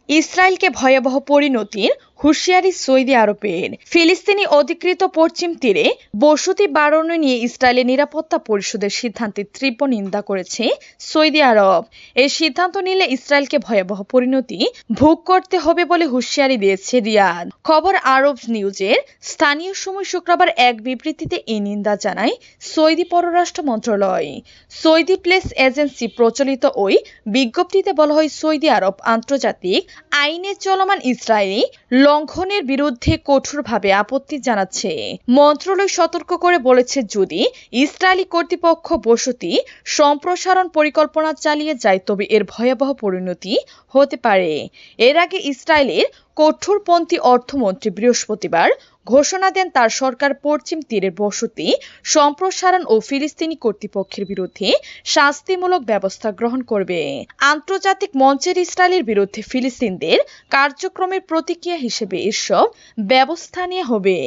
ইসরায়েলকে ভয়াবহ পরিণতির হুঁশিয়ারি সৌদি আরবের। ফিলিস্তিনি অধিকৃত পশ্চিম তীরে বসতি বাড়ানো নিয়ে ইসরায়েলের নিরাপত্তা পরিষদের সিদ্ধান্তের তীব্র নিন্দা করেছে সৌদি আরব। এই সিদ্ধান্ত নিলে ইসরায়েলকে ভয়াবহ পরিণতি ভোগ করতে হবে বলে হুঁশিয়ারি দিয়েছে রিয়াদ। খবর আরব নিউজের স্থানীয় সময় শুক্রবার এক বিবৃতিতে এই নিন্দা জানায় সৌদি পররাষ্ট্র মন্ত্রণালয়। সৌদি প্রেস এজেন্সি প্রচলিত ওই বিজ্ঞপ্তিতে বলা হয়, সৌদি আরব আন্তর্জাতিক আইনে চলমান ইসরায়েলি লঙ্ঘনের বিরুদ্ধে কঠোরভাবে আপত্তি জানাচ্ছে। মন্ত্রণালয় সতর্ক করে বলেছে, যদি ইসরায়েলি কর্তৃপক্ষ বসতি সম্প্রসারণ পরিকল্পনা চালিয়ে যায় তবে এর ভয়াবহ পরিণতি হতে পারে। এর আগে ইসরায়েলের কঠোরপন্থী অর্থমন্ত্রী বৃহস্পতিবার ঘোষণা দেন তার সরকার পশ্চিম তীরের বসতি সম্প্রসারণ ও ফিলিস্তিনি কর্তৃপক্ষের বিরুদ্ধে শাস্তিমূলক ব্যবস্থা গ্রহণ করবে। আন্তর্জাতিক মঞ্চের ইসরায়েলের বিরুদ্ধে ফিলিস্তিনদের কার্যক্রমের প্রতিক্রিয়া হিসেবে এসব ব্যবস্থা নেওয়া হবে।